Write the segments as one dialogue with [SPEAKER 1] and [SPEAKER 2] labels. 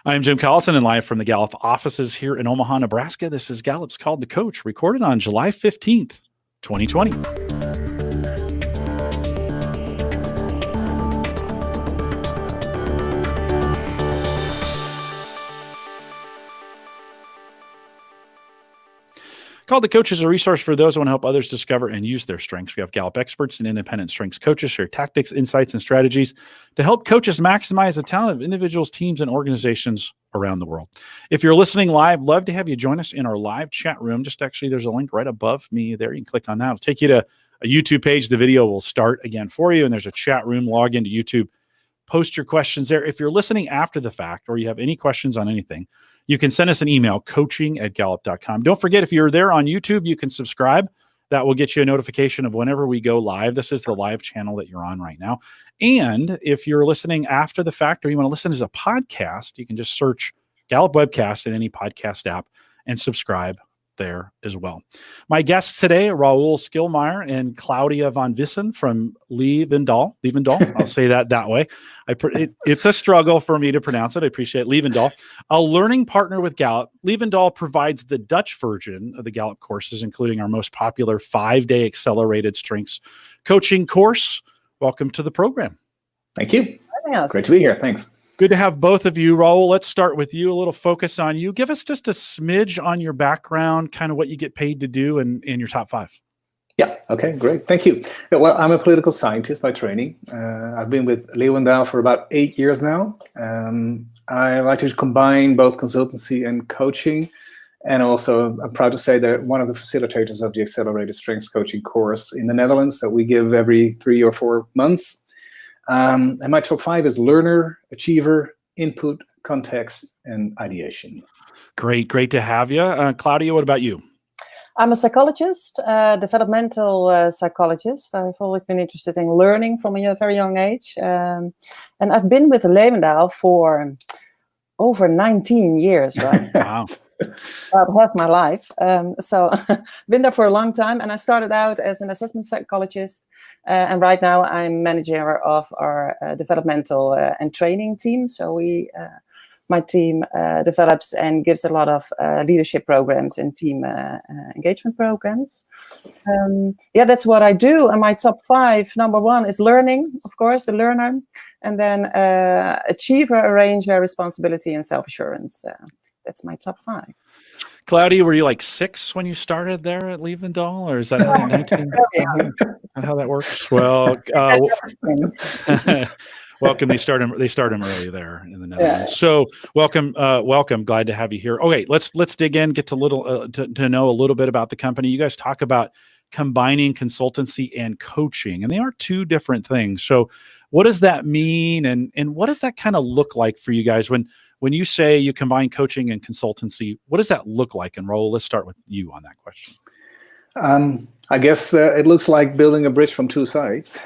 [SPEAKER 1] I'm Jim Collison and live from the Gallup offices here in Omaha, Nebraska. This is Gallup's Called to Coach, recorded on July 15th, 2020. Called to Coach is a resource for those who want to help others discover and use their strengths. We have Gallup experts and independent strengths coaches share tactics, insights, and strategies to help coaches maximize the talent of individuals, teams, and organizations around the world. If you're listening live, love to have you join us in our live chat room. Just actually, there's a link right above me there. You can click on that. It'll take you to a YouTube page. The video will start again for you, and there's a chat room. Log into YouTube. Post your questions there. If you're listening after the fact or you have any questions on anything, you can send us an email, coaching@gallup.com. Don't forget, if you're there on YouTube, you can subscribe. That will get you a notification of whenever we go live. This is the live channel that you're on right now. And if you're listening after the fact or you want to listen as a podcast, you can just search Gallup Webcast in any podcast app and subscribe there as well. My guests today are Raoul Schildmeijer and Claudia van Wissen from Leeuwendaal. I'll say that way. It's a struggle for me to pronounce it. I appreciate it. Leeuwendaal, a learning partner with Gallup. Leeuwendaal provides the Dutch version of the Gallup courses, including our most popular 5-day accelerated strengths coaching course. Welcome to the program.
[SPEAKER 2] Thank you. Great to be here. Thanks.
[SPEAKER 1] Good to have both of you. Raoul, let's start with you. A little focus on you. Give us just a smidge on your background, kind of what you get paid to do and your top 5.
[SPEAKER 2] Yeah. Okay, great. Thank you. Well, I'm a political scientist by training. I've been with Leeuwendaal for about 8 years now. I like to combine both consultancy and coaching. And also, I'm proud to say that one of the facilitators of the Accelerated Strengths Coaching course in the Netherlands that we give every 3 or 4 months. And my top 5 is learner, achiever, input, context, and ideation.
[SPEAKER 1] Great to have you. Claudia, what about you?
[SPEAKER 3] I'm a psychologist, developmental psychologist. I've always been interested in learning from a very young age. And I've been with Leeuwendaal for over 19 years, right?
[SPEAKER 1] Wow.
[SPEAKER 3] About half my life. So been there for a long time. And I started out as an assessment psychologist. And right now I'm manager of our developmental and training team. So my team develops and gives a lot of leadership programs and team engagement programs. That's what I do. And my top 5, number 1 is learning, of course, the learner. And then achiever, arranger, responsibility, and self-assurance. That's my top 5.
[SPEAKER 1] Claudia, were you like 6 when you started there at Leeuwendaal, or is that 19? How that works? Well, welcome. They start them early there in the Netherlands. Yeah. So welcome. Glad to have you here. Okay, let's dig in, get to know a little bit about the company. You guys talk about combining consultancy and coaching, and they are 2 different things. So what does that mean, and what does that kind of look like for you guys when you say you combine coaching and consultancy? What does that look like? And Raoul, let's start with you on that question.
[SPEAKER 2] I guess it looks like building a bridge from 2 sides.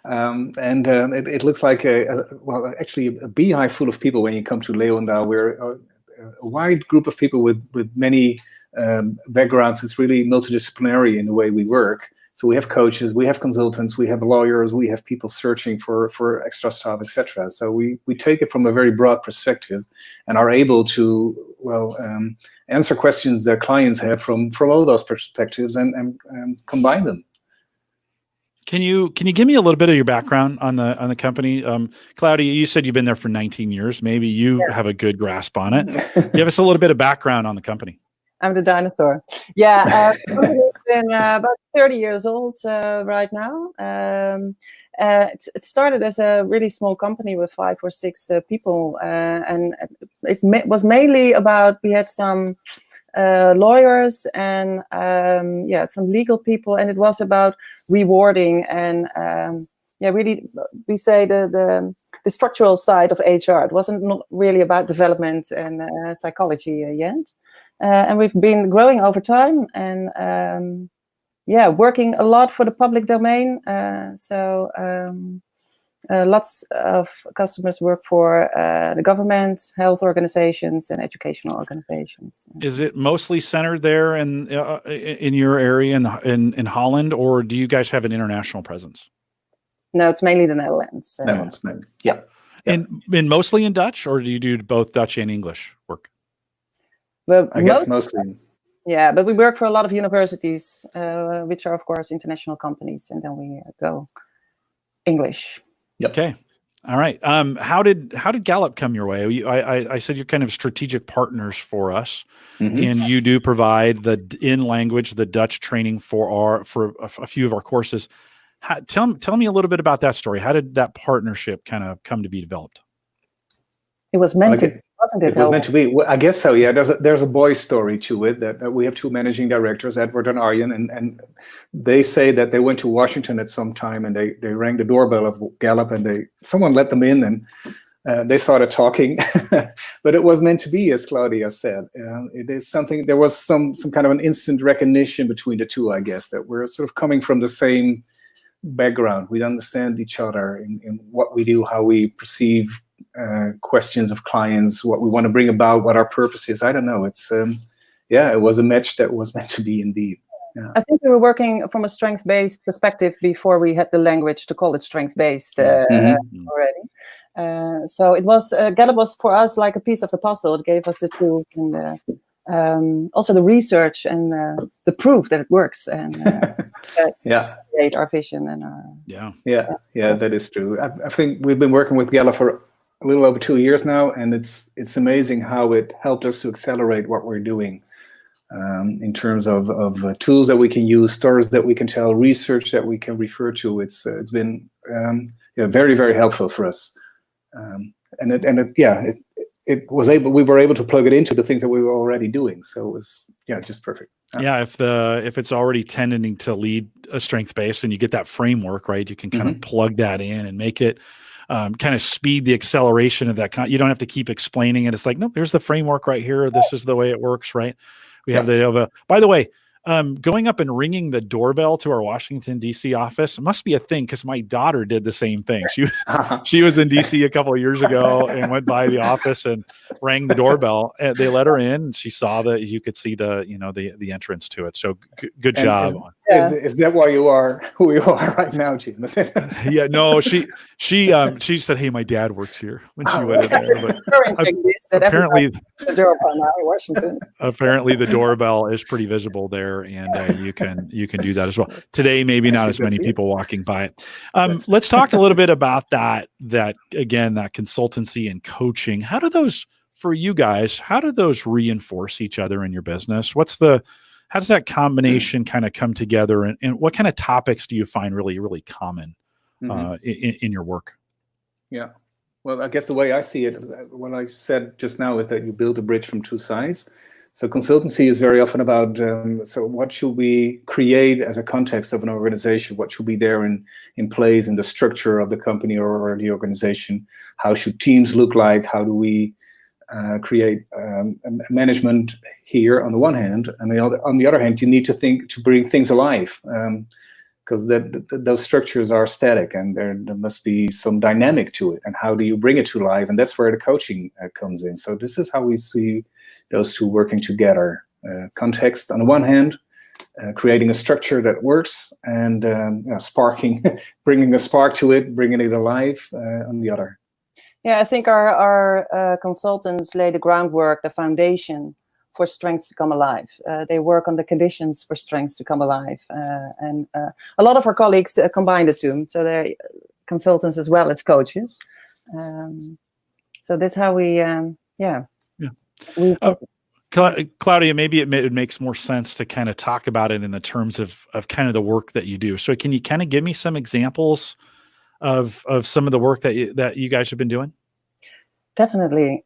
[SPEAKER 2] It looks like actually a beehive full of people when you come to Leeuwendaal. We're a wide group of people with many backgrounds. It's really multidisciplinary in the way we work. So we have coaches, we have consultants, we have lawyers, we have people searching for extra staff, etc. So we take it from a very broad perspective and are able to answer questions that clients have from all those perspectives and combine them.
[SPEAKER 1] Can you give me a little bit of your background on the company? Claudia, you said you've been there for 19 years. Maybe you have a good grasp on it. Give us a little bit of background on the company.
[SPEAKER 3] I'm the dinosaur. Yeah, I've been about 30 years old right now. It started as a really small company with 5 or 6 people, and it was mainly about, we had some lawyers and some legal people, and it was about rewarding and really, we say the structural side of HR. It wasn't not really about development and psychology yet. And we've been growing over time and working a lot for the public domain. Lots of customers work for the government, health organizations, and educational organizations.
[SPEAKER 1] Is it mostly centered there in your area in Holland, or do you guys have an international presence?
[SPEAKER 3] No, it's mainly the Netherlands.
[SPEAKER 2] Netherlands, mainly. Yeah.
[SPEAKER 1] And mostly in Dutch, or do you do both Dutch and English work?
[SPEAKER 3] Well,
[SPEAKER 2] I guess mostly.
[SPEAKER 3] Yeah, but we work for a lot of universities, which are, of course, international companies, and then we go English.
[SPEAKER 2] Yep.
[SPEAKER 1] Okay. All right. How did Gallup come your way? I said you're kind of strategic partners for us, and you do provide the Dutch training for a few of our courses. Tell me a little bit about that story. How did that partnership kind of come to be developed?
[SPEAKER 3] It was meant to, wasn't it?
[SPEAKER 2] It was meant to be. Well, I guess so. Yeah. There's a boy story to it that we have two managing directors, Edward and Arjen, and they say that they went to Washington at some time and they rang the doorbell of Gallup and someone let them in and they started talking. But it was meant to be, as Claudia said. It is something. There was some kind of an instant recognition between the two, I guess, that we're sort of coming from the same background. We understand each other in what we do, how we perceive questions of clients, what we want to bring about, what our purpose is. I don't know. It's it was a match that was meant to be indeed. Yeah.
[SPEAKER 3] I think we were working from a strength-based perspective before we had the language to call it strength-based already. So it was Gallup was for us like a piece of the puzzle. It gave us the tools and also the research and the proof that it works and create our vision and our
[SPEAKER 2] that is true. I think we've been working with Gallup for a little over 2 years now, and it's amazing how it helped us to accelerate what we're doing in terms of tools that we can use, stories that we can tell, research that we can refer to. It's been very, very helpful for us, we were able to plug it into the things that we were already doing. So it was just perfect.
[SPEAKER 1] If it's already tending to lead a strength base and you get that framework, right, you can kind of plug that in and make it kind of speed the acceleration of that. You don't have to keep explaining it. It's like, nope, there's the framework right here. This is the way it works, right? We have by the way, going up and ringing the doorbell to our Washington, D.C. office must be a thing because my daughter did the same thing. She was in D.C. a couple of years ago and went by the office and rang the doorbell. And they let her in, and she saw that you could see the entrance to it. So good job.
[SPEAKER 2] Is that why you are who you are right now, Jim?
[SPEAKER 1] Yeah, no, she said, "Hey, my dad works here," when she went in there. But apparently the doorbell is pretty visible there, and you can do that as well. Today, maybe not as many people walking by it. Let's talk a little bit about that again, that consultancy and coaching. How do those, for you guys, how do those reinforce each other in your business? How does that combination kind of come together, and what kind of topics do you find really, really common in your work?
[SPEAKER 2] Yeah. Well, I guess the way I see it, what I said just now, is that you build a bridge from two sides. So consultancy is very often about, so what should we create as a context of an organization? What should be there in place in the structure of the company or the organization? How should teams look like? How do we create management here on the one hand, and on the other hand, you need to bring things alive, because those structures are static, and there must be some dynamic to it. And how do you bring it to life? And that's where the coaching comes in. So this is how we see those two working together: context on the one hand, creating a structure that works, and sparking, bringing a spark to it, bringing it alive on the other.
[SPEAKER 3] Yeah, I think our consultants lay the groundwork, the foundation for strengths to come alive. They work on the conditions for strengths to come alive. And a lot of our colleagues combine the two. So they're consultants as well as coaches. So that's how we,
[SPEAKER 1] Claudia, maybe it makes more sense to kind of talk about it in the terms of kind of the work that you do. So can you kind of give me some examples of some of the work that you guys have been doing?
[SPEAKER 3] Definitely.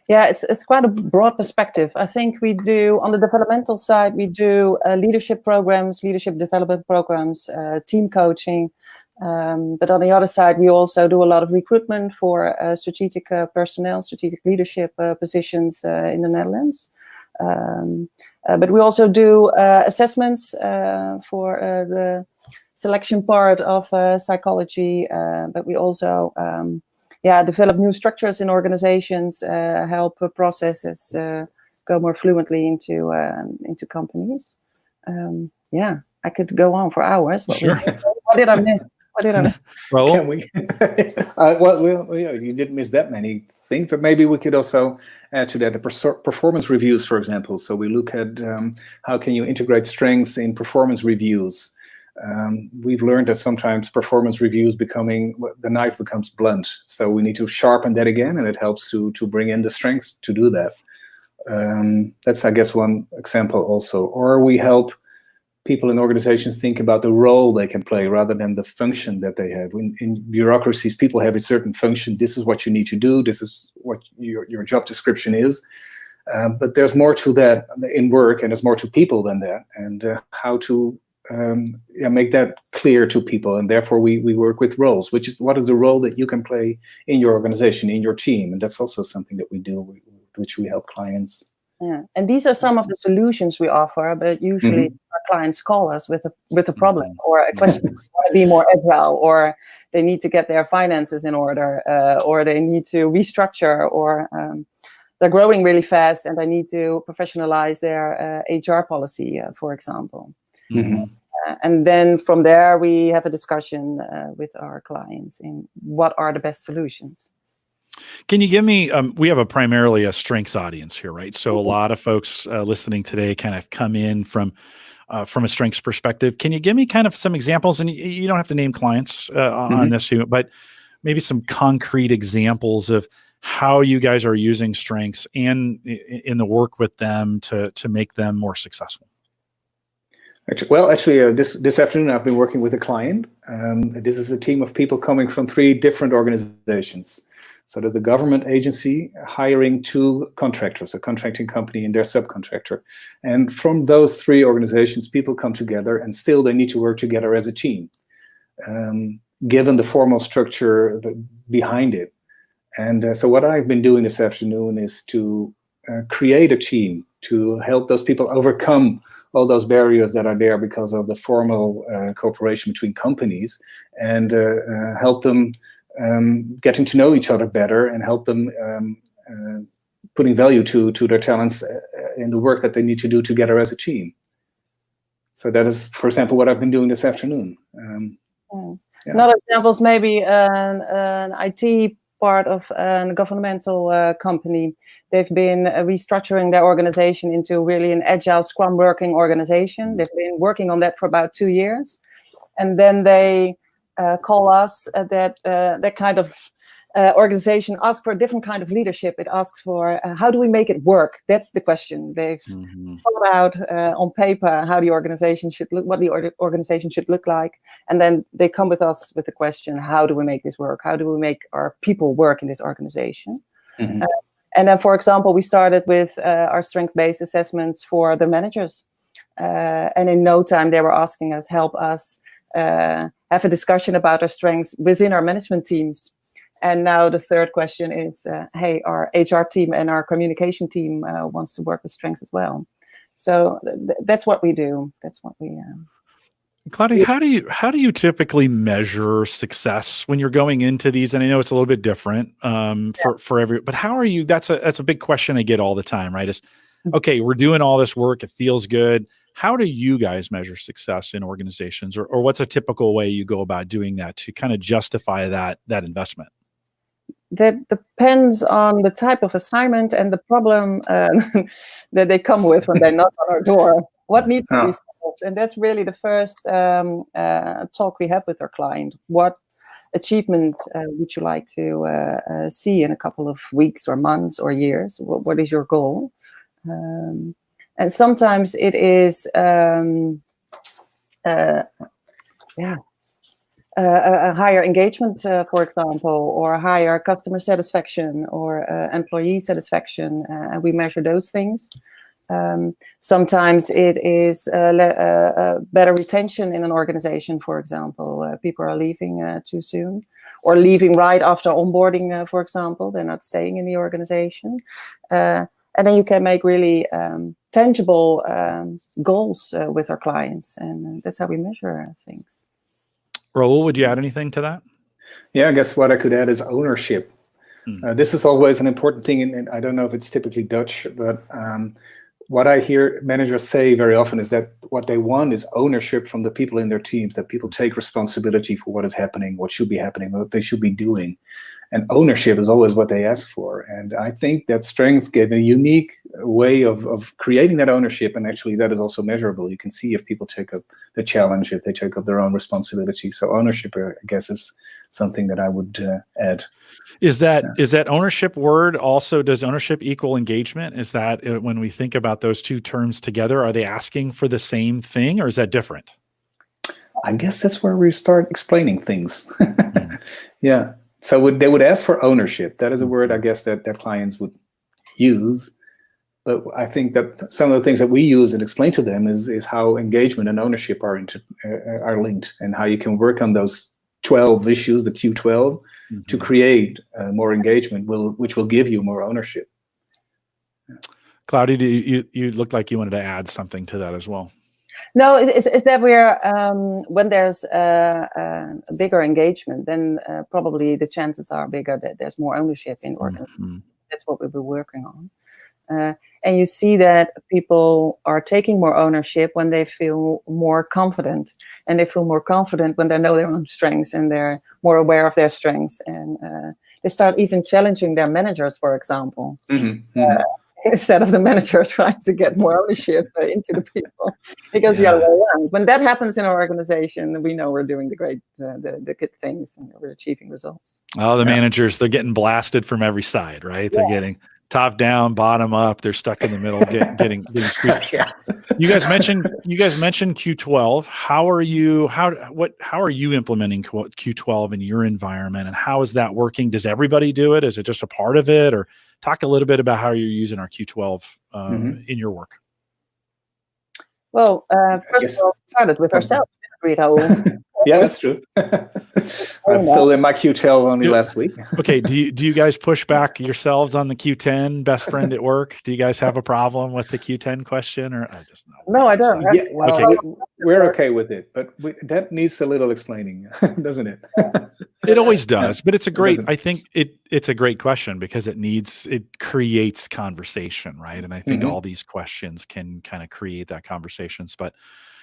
[SPEAKER 3] It's quite a broad perspective. I think we do, on the developmental side, we do leadership programs, leadership development programs, team coaching. But on the other side, we also do a lot of recruitment for strategic personnel, strategic leadership positions in the Netherlands. But we also do assessments for the selection part of psychology, but we also develop new structures in organizations, help processes go more fluently into companies. I could go on for hours. But
[SPEAKER 1] sure.
[SPEAKER 3] What did I miss? What did I know?
[SPEAKER 1] Raoul?
[SPEAKER 2] Can we? You didn't miss that many things, but maybe we could also add to that the performance reviews, for example. So we look at how can you integrate strengths in performance reviews. We've learned that sometimes performance reviews the knife becomes blunt. So we need to sharpen that again, and it helps to bring in the strengths to do that. That's, I guess, one example also. Or we help people in organizations think about the role they can play rather than the function that they have. In bureaucracies, people have a certain function. This is what you need to do. This is what your job description is. But there's more to that in work, and there's more to people than that. And how to make that clear to people. And therefore, we work with roles, which is what is the role that you can play in your organization, in your team. And that's also something that we do, which we help clients.
[SPEAKER 3] Yeah, and these are some of the solutions we offer, but usually our clients call us with a problem or a question. They want to be more agile, or they need to get their finances in order, or they need to restructure, or they're growing really fast and they need to professionalize their HR policy, for example. And then from there, we have a discussion with our clients in what are the best solutions.
[SPEAKER 1] Can you give me, we have primarily a strengths audience here, right? So a lot of folks listening today kind of come in from a strengths perspective. Can you give me kind of some examples, and you don't have to name clients on this, but maybe some concrete examples of how you guys are using strengths and in the work with them to make them more successful?
[SPEAKER 2] Actually, this afternoon I've been working with a client. This is a team of people coming from 3 different organizations. So there's the government agency hiring 2 contractors, a contracting company and their subcontractor. And from those 3 organizations, people come together, and still they need to work together as a team, given the formal structure behind it. And so what I've been doing this afternoon is to create a team to help those people overcome all those barriers that are there because of the formal cooperation between companies, and help them getting to know each other better, and help them putting value to their talents in the work that they need to do together as a team. So that is, for example, what I've been doing this afternoon.
[SPEAKER 3] Another example is maybe an IT part of a governmental company. They've been restructuring their organization into really an agile Scrum working organization. They've been working on that for about 2 years. And then they call us that kind of organization asks for a different kind of leadership. It asks for how do we make it work? That's the question. They've thought out on paper how the organization should look, what the organization should look like, and then they come with us with the question: how do we make this work? How do we make our people work in this organization? And then, for example, we started with our strength-based assessments for the managers, and in no time they were asking us, help us have a discussion about our strengths within our management teams. And now the third question is, hey, our HR team and our communication team wants to work with strengths as well. So that's what we do. That's what we.
[SPEAKER 1] Claudia, how do you typically measure success when you're going into these? And I know it's a little bit different for every. But how are you? That's a big question I get all the time, right? Is okay, we're doing all this work. It feels good. How do you guys measure success in organizations, or what's a typical way you go about doing that to kind of justify that investment?
[SPEAKER 3] That depends on the type of assignment and the problem that they come with when they knock on our door. What needs to be solved? And that's really the first talk we have with our client. What achievement would you like to see in a couple of weeks or months or years? What is your goal? And sometimes it is a higher engagement, for example, or higher customer satisfaction or employee satisfaction, and we measure those things. Sometimes it is better retention in an organization, for example. People are leaving too soon, or leaving right after onboarding, for example. They're not staying in the organization. And then you can make really tangible goals with our clients, and that's how we measure things.
[SPEAKER 1] Raoul, would you add anything to that?
[SPEAKER 2] Yeah, I guess what I could add is ownership. This is always an important thing, and I don't know if it's typically Dutch, but what I hear managers say very often is that what they want is ownership from the people in their teams, that people take responsibility for what is happening, what should be happening, what they should be doing. And ownership is always what they ask for. And I think that strengths give a unique way of creating that ownership. And actually that is also measurable. You can see if people take up the challenge, if they take up their own responsibility. So ownership, I guess, is something that I would add.
[SPEAKER 1] Is that ownership word also, does ownership equal engagement? Is that when we think about those two terms together, are they asking for the same thing, or is that different?
[SPEAKER 2] I guess that's where we start explaining things. Yeah. So they would ask for ownership. That is a word, I guess, that clients would use. But I think that some of the things that we use and explain to them is how engagement and ownership are linked, and how you can work on those 12 issues, the Q12, to create more engagement, which will give you more ownership.
[SPEAKER 1] Claudia, you look like you wanted to add something to that as well.
[SPEAKER 3] No, is that we're when there's a bigger engagement, then probably the chances are bigger that there's more ownership in organizations. That's what we've been working on. And you see that people are taking more ownership when they feel more confident. And they feel more confident when they know their own strengths and they're more aware of their strengths. And they start even challenging their managers, for example. Instead of the manager trying to get more ownership into the people. Because the other way around. When that happens in our organization, we know we're doing the good things and we're achieving results.
[SPEAKER 1] Oh, the managers, they're getting blasted from every side, right? They're getting top down, bottom up. They're stuck in the middle, getting squeezed. You guys mentioned Q12. How are you implementing Q12 in your environment, and how is that working? Does everybody do it? Is it just a part of it? Or talk a little bit about how you're using our Q12 in your work.
[SPEAKER 3] Well, first of all, we started with ourselves, Raoul.
[SPEAKER 2] Yeah, that's true. I filled in my Q12 only last week.
[SPEAKER 1] Okay, do you guys push back yourselves on the Q10 best friend at work? Do you guys have a problem with the Q10 question, or I just know?
[SPEAKER 3] No, I don't.
[SPEAKER 2] Yeah, well, okay. We're okay with it, but that needs a little explaining, doesn't it?
[SPEAKER 1] It always does, but it's a great. I think it's a great question because it creates conversation, right? And I think all these questions can kind of create that conversations. But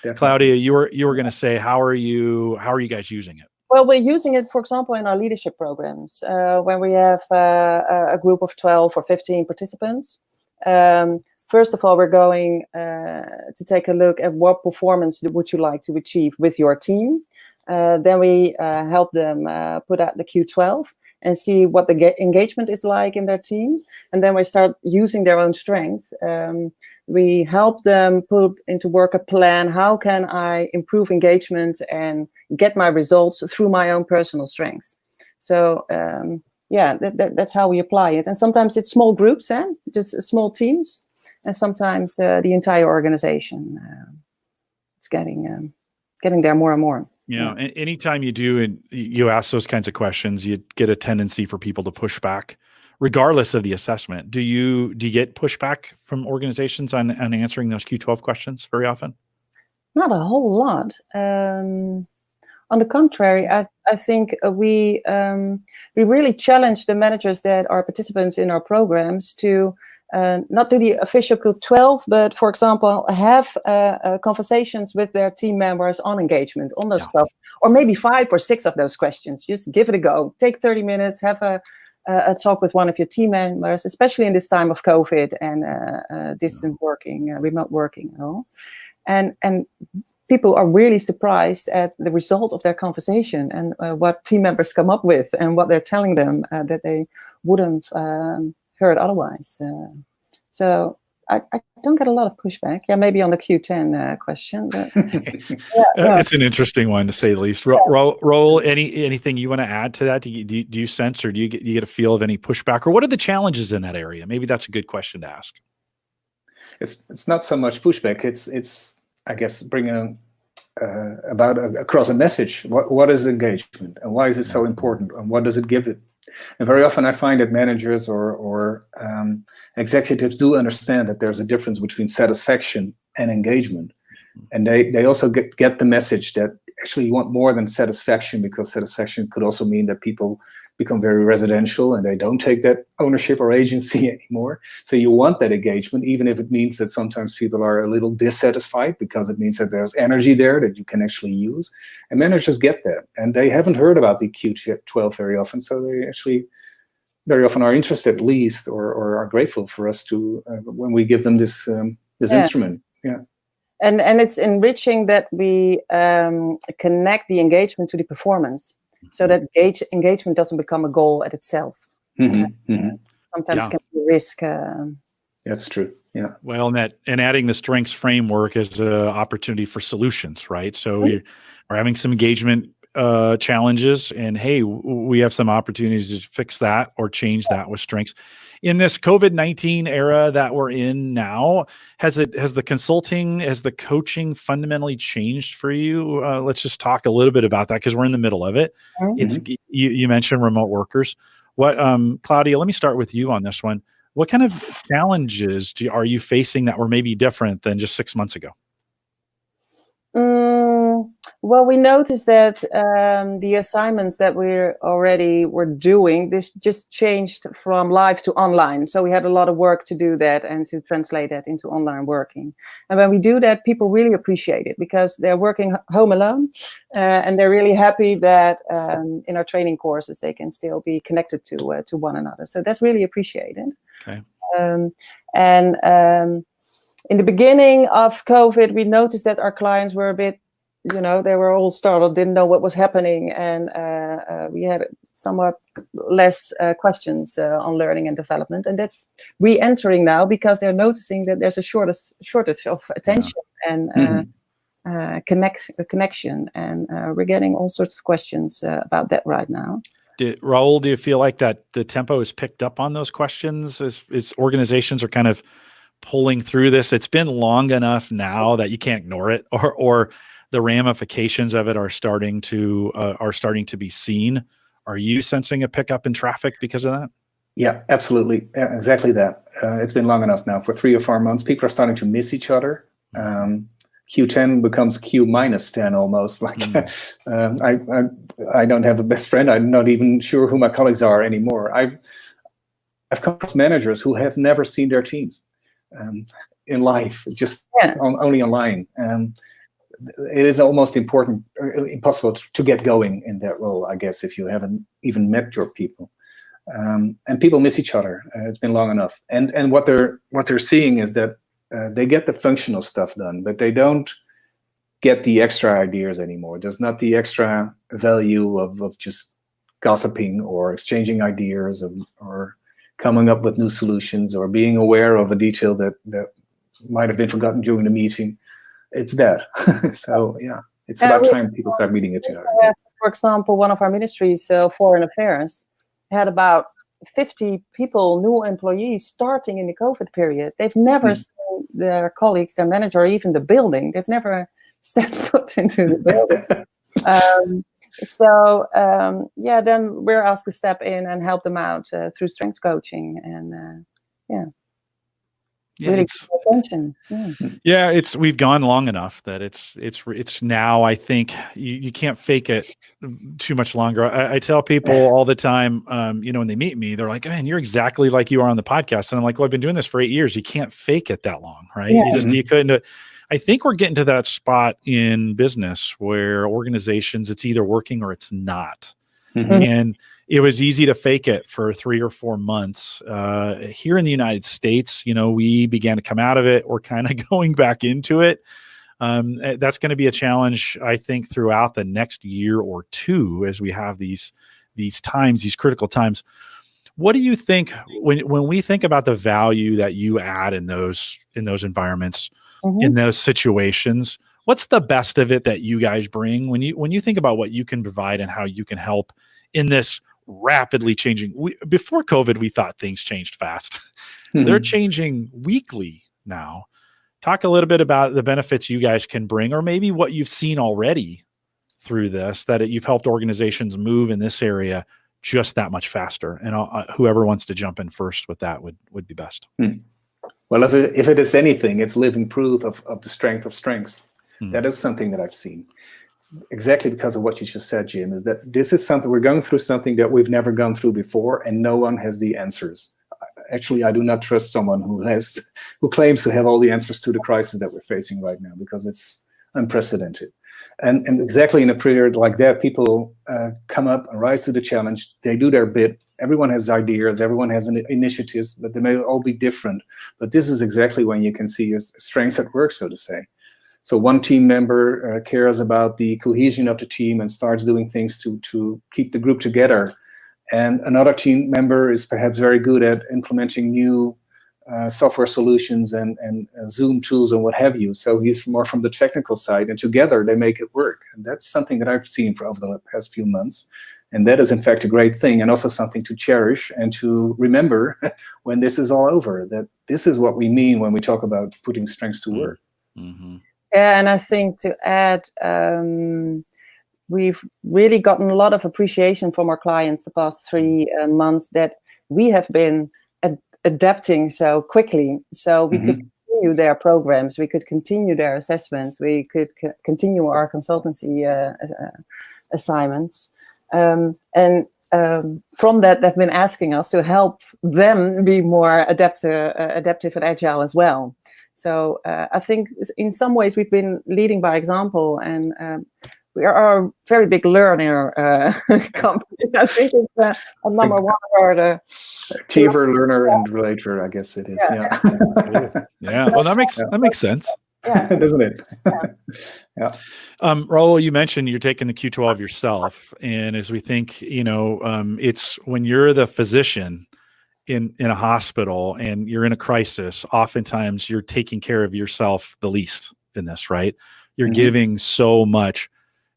[SPEAKER 1] definitely. Claudia, you were going to say, how are you guys using it?
[SPEAKER 3] Well, we're using it, for example, in our leadership programs when we have a group of 12 or 15 participants. First of all, we're going to take a look at what performance would you like to achieve with your team. Then we help them put out the Q12 and see what the engagement is like in their team. And then we start using their own strengths. We help them put into work a plan. How can I improve engagement and get my results through my own personal strengths? So that's how we apply it. And sometimes it's small groups, just small teams. And sometimes the entire organization. It's getting there more and more.
[SPEAKER 1] Yeah. And anytime you do and you ask those kinds of questions, you get a tendency for people to push back, regardless of the assessment. Do you get pushback from organizations on answering those Q12 questions very often?
[SPEAKER 3] Not a whole lot. On the contrary, I think we really challenge the managers that are participants in our programs to not do the official Q12, but for example, have conversations with their team members on engagement, on those stuff, or maybe 5 or 6 of those questions. Just give it a go. Take 30 minutes, have a talk with one of your team members, especially in this time of COVID and distant working, remote working, and all. And people are really surprised at the result of their conversation and what team members come up with and what they're telling them that they wouldn't heard otherwise. So I don't get a lot of pushback. Yeah, maybe on the Q10 question. But,
[SPEAKER 1] it's an interesting one to say the least. Raoul, anything you want to add to that? Do you sense, or do you get a feel of any pushback, or what are the challenges in that area? Maybe that's a good question to ask.
[SPEAKER 2] It's not so much pushback. It's I guess bringing across a message. What is engagement, and why is it so important, and what does it give it? And very often I find that managers or executives do understand that there's a difference between satisfaction and engagement. And they also get the message that actually you want more than satisfaction, because satisfaction could also mean that people become very residential and they don't take that ownership or agency anymore. So you want that engagement, even if it means that sometimes people are a little dissatisfied, because it means that there's energy there that you can actually use. And managers get that. And they haven't heard about the Q12 very often, so they actually very often are interested, at least, or are grateful for us to when we give them this instrument. Yeah.
[SPEAKER 3] And it's enriching that we connect the engagement to the performance, so that engagement doesn't become a goal at itself. Sometimes can be a risk.
[SPEAKER 2] That's true. Yeah.
[SPEAKER 1] Well, and adding the strengths framework is an opportunity for solutions, right? So we're having some engagement challenges, and hey, we have some opportunities to fix that or change that with strengths. In this COVID-19 era that we're in now, has the consulting, has the coaching fundamentally changed for you? Let's just talk a little bit about that, because we're in the middle of it. It's you mentioned remote workers. What, Claudia, let me start with you on this one. What kind of challenges are you facing that were maybe different than just 6 months ago?
[SPEAKER 3] Well, we noticed that the assignments that were doing, this just changed from live to online. So we had a lot of work to do that and to translate that into online working. And when we do that, people really appreciate it, because they're working home alone, and they're really happy that in our training courses they can still be connected to one another. So that's really appreciated.
[SPEAKER 1] Okay.
[SPEAKER 3] In the beginning of COVID, we noticed that our clients were a bit, they were all startled, didn't know what was happening. And we had somewhat less questions on learning and development. And that's re-entering now, because they're noticing that there's a shortage of attention and connection. And we're getting all sorts of questions about that right now.
[SPEAKER 1] Raoul, do you feel like that the tempo is picked up on those questions as organizations are kind of pulling through this? It's been long enough now that you can't ignore it, or the ramifications of it are starting to be seen. Are you sensing a pickup in traffic because of that?
[SPEAKER 2] Yeah, absolutely. Yeah, exactly that. It's been long enough now. For 3 or 4 months, people are starting to miss each other. Q10 becomes Q-10 almost. Like I don't have a best friend. I'm not even sure who my colleagues are anymore. I've come across managers who have never seen their teams in life, just only online. It is almost impossible to get going in that role, I guess, if you haven't even met your people. And people miss each other. It's been long enough. And what they're seeing is that they get the functional stuff done, but they don't get the extra ideas anymore. There's not the extra value of just gossiping or exchanging ideas or coming up with new solutions or being aware of a detail that might have been forgotten during the meeting. It's that. So yeah, it's about time people start meeting each other.
[SPEAKER 3] For example, one of our ministries, Foreign Affairs, had about 50 people, new employees, starting in the COVID period. They've never seen their colleagues, their manager, or even the building. They've never stepped foot into the building. Then we're asked to step in and help them out through strength coaching, and really attention.
[SPEAKER 1] We've gone long enough that it's now, I think you can't fake it too much longer. I tell people all the time, when they meet me, they're like, man, you're exactly like you are on the podcast. And I'm like, well, I've been doing this for 8 years. You can't fake it that long, right? You couldn't. I think we're getting to that spot in business where organizations, it's either working or it's not. And it was easy to fake it for 3 or 4 months. Here in the United States, we began to come out of it. We're kind of going back into it. That's going to be a challenge, I think, throughout the next year or two as we have these critical times. What do you think when we think about the value that you add in those environments, in those situations? What's the best of it that you guys bring when you think about what you can provide and how you can help in this rapidly changing? Before COVID, we thought things changed fast. They're changing weekly now. Talk a little bit about the benefits you guys can bring, or maybe what you've seen already through this, that you've helped organizations move in this area just that much faster. And whoever wants to jump in first with that would be best.
[SPEAKER 2] Well, if it is anything, it's living proof of the strength of strengths. That is something that I've seen. exactly because of what you just said, Jim, is that this is something, we're going through something that we've never gone through before, and no one has the answers. Actually, I do not trust someone who claims to have all the answers to the crisis that we're facing right now, because it's unprecedented. And exactly in a period like that, people come up and rise to the challenge. They do their bit. Everyone has ideas. Everyone has initiatives, but they may all be different. But this is exactly when you can see your strengths at work, so to say. So one team member cares about the cohesion of the team and starts doing things to keep the group together. And another team member is perhaps very good at implementing new software solutions and Zoom tools and what have you. So he's more from the technical side, and together they make it work. And that's something that I've seen for over the past few months. And that is, in fact, a great thing, and also something to cherish and to remember when this is all over, that this is what we mean when we talk about putting strengths to work.
[SPEAKER 3] Mm-hmm. Yeah, and I think to add, we've really gotten a lot of appreciation from our clients the past 3 months that we have been adapting so quickly. So we could continue their programs, we could continue their assessments, we could continue our consultancy assignments. And from that, they've been asking us to help them be more adaptive and agile as well. So I think in some ways we've been leading by example, and we are a very big learner company. I think it's a number one word.
[SPEAKER 2] Achiever, learner, and relator, I guess it is. Yeah.
[SPEAKER 1] Yeah. Well, that makes sense.
[SPEAKER 2] Yeah, doesn't it? Yeah.
[SPEAKER 1] Raoul, you mentioned you're taking the Q12 yourself, and as we think, it's when you're the physician in a hospital and you're in a crisis, oftentimes you're taking care of yourself the least in this, right? You're giving so much.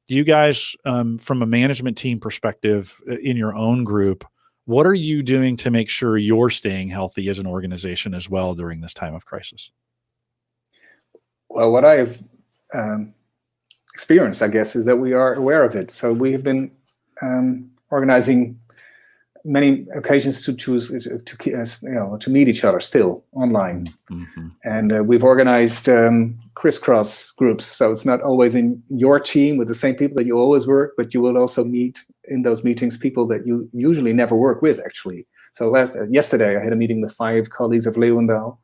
[SPEAKER 1] Do you guys, from a management team perspective in your own group, what are you doing to make sure you're staying healthy as an organization as well during this time of crisis?
[SPEAKER 2] Well, what I've experienced, I guess, is that we are aware of it. So we have been organizing many occasions to meet each other still online, and we've organized crisscross groups. So it's not always in your team with the same people that you always work, but you will also meet in those meetings people that you usually never work with, actually. So yesterday I had a meeting with 5 colleagues of Leeuwendaal,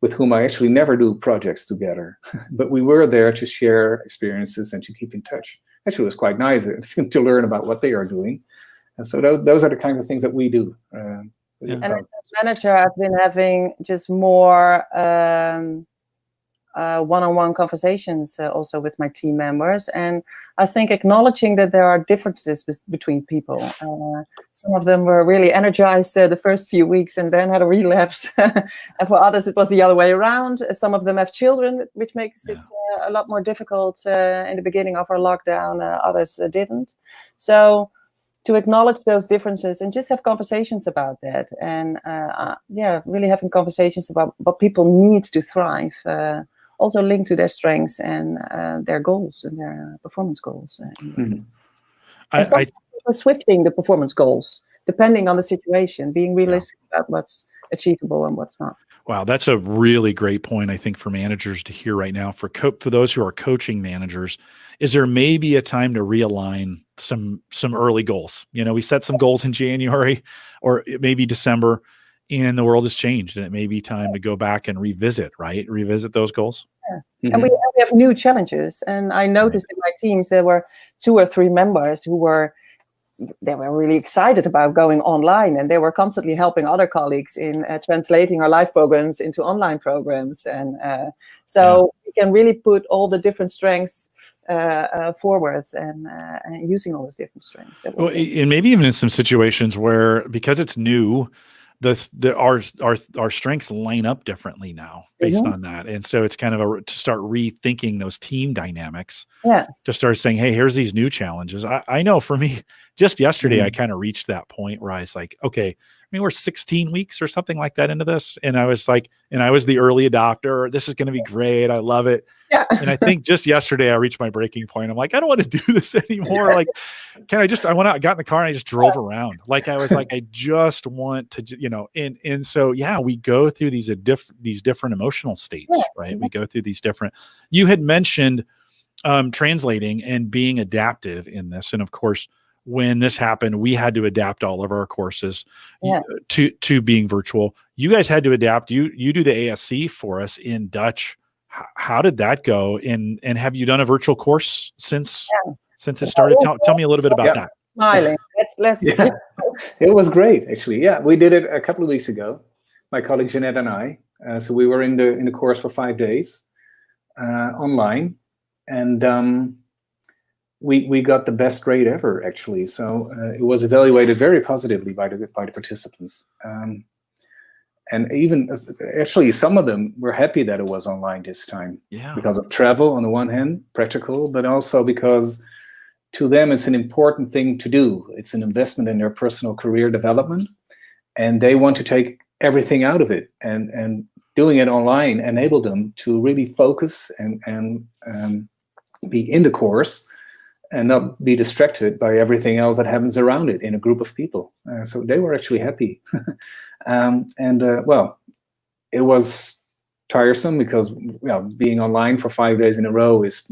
[SPEAKER 2] with whom I actually never do projects together, but we were there to share experiences and to keep in touch. Actually, it was quite nice to learn about what they are doing. And so those are the kinds of things that we do.
[SPEAKER 3] And as a manager, I've been having just more one-on-one conversations also with my team members. And I think acknowledging that there are differences between people. Some of them were really energized the first few weeks and then had a relapse. And for others, it was the other way around. Some of them have children, which makes it a lot more difficult in the beginning of our lockdown. Others didn't. So to acknowledge those differences and just have conversations about that. And really having conversations about what people need to thrive. Also linked to their strengths and their goals and their performance goals. Swifting the performance goals, depending on the situation, being realistic about what's achievable and what's not.
[SPEAKER 1] Wow, that's a really great point, I think, for managers to hear right now. For those who are coaching managers, is there maybe a time to realign some early goals? We set some goals in January or maybe December, and the world has changed, and it may be time to go back and revisit those goals.
[SPEAKER 3] Yeah. And we have new challenges. And I noticed in my teams there were 2 or 3 members who were really excited about going online, and they were constantly helping other colleagues in translating our live programs into online programs. And we can really put all the different strengths forwards and using all those different strengths.
[SPEAKER 1] Well, and maybe even in some situations where, because it's new, our strengths line up differently now based on that. And so it's kind of to start rethinking those team dynamics, to start saying, hey, here's these new challenges. I know for me, just yesterday, I kind of reached that point where I was like, okay, we're 16 weeks or something like that into this. And I was like, I was the early adopter. This is going to be great. I love it. Yeah. And I think just yesterday I reached my breaking point. I'm like, I don't want to do this anymore. Like, I got in the car and I just drove around. Like, I was like, I just want to, and so, we go through these different emotional states, right? We go through these different, you had mentioned translating and being adaptive in this. And of course, when this happened, we had to adapt all of our courses to being virtual. You guys had to adapt. You do the ASC for us in Dutch. How did that go? And have you done a virtual course since it started? Tell me a little bit about that.
[SPEAKER 3] Smiling. Let's.
[SPEAKER 2] Yeah, it was great actually. Yeah, we did it a couple of weeks ago. My colleague Jeanette and I. So we were in the course for 5 days online, and we got the best grade ever actually. So it was evaluated very positively by the participants. And even actually, some of them were happy that it was online this time.
[SPEAKER 1] Yeah. Because
[SPEAKER 2] of travel on the one hand, practical, but also because to them it's an important thing to do. It's an investment in their personal career development, and they want to take everything out of it. And doing it online enabled them to really focus and be in the course and not be distracted by everything else that happens around it in a group of people. So they were actually happy. Well, it was tiresome because being online for 5 days in a row is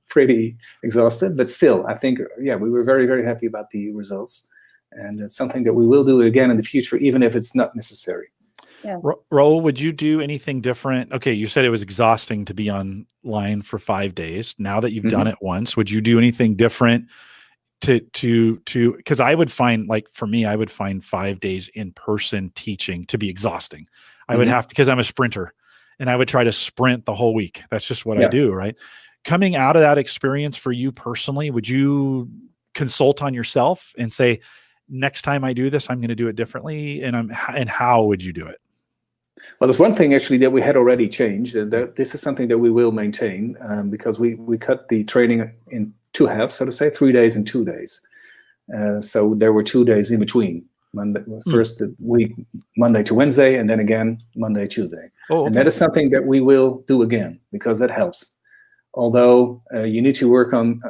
[SPEAKER 2] pretty exhausted. But still, I think, we were very, very happy about the results. And it's something that we will do again in the future, even if it's not necessary.
[SPEAKER 3] Yeah.
[SPEAKER 1] Raoul, would you do anything different? Okay, you said it was exhausting to be online for 5 days. Now that you've done it once, would you do anything different to because I would find, like for me, I would find 5 days in person teaching to be exhausting. I would have to, because I'm a sprinter, and I would try to sprint the whole week. That's just what I do, right? Coming out of that experience for you personally, would you consult on yourself and say, next time I do this, I'm going to do it differently? And how would you do it?
[SPEAKER 2] Well, there's one thing actually that we had already changed, and that this is something that we will maintain because we cut the training in 2 halves, so to say, 3 days and 2 days. So there were 2 days in between. First the week, Monday to Wednesday, and then again, Monday, Tuesday.
[SPEAKER 1] Oh, okay.
[SPEAKER 2] And that is something that we will do again because that helps. Although you need to work on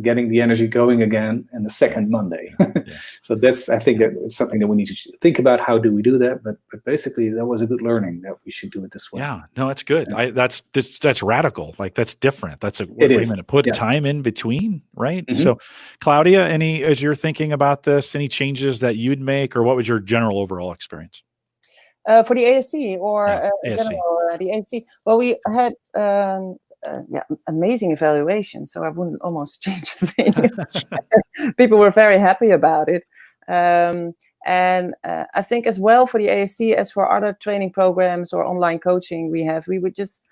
[SPEAKER 2] getting the energy going again in the second Monday. So I think that it's something that we need to think about. How do we do that? But basically, that was a good learning that we should do it this way.
[SPEAKER 1] Yeah, no, that's good.
[SPEAKER 2] Yeah.
[SPEAKER 1] That's radical. Like that's different. That's put time in between, right? So, Claudia, as you're thinking about this, any changes that you'd make, or what was your general overall experience?
[SPEAKER 3] For the ASC or
[SPEAKER 1] ASC.
[SPEAKER 3] General, the ASC? Well, we had amazing evaluation, so I wouldn't almost change the thing. People were very happy about it. And I think as well for the ASC as for other training programs or online coaching we were just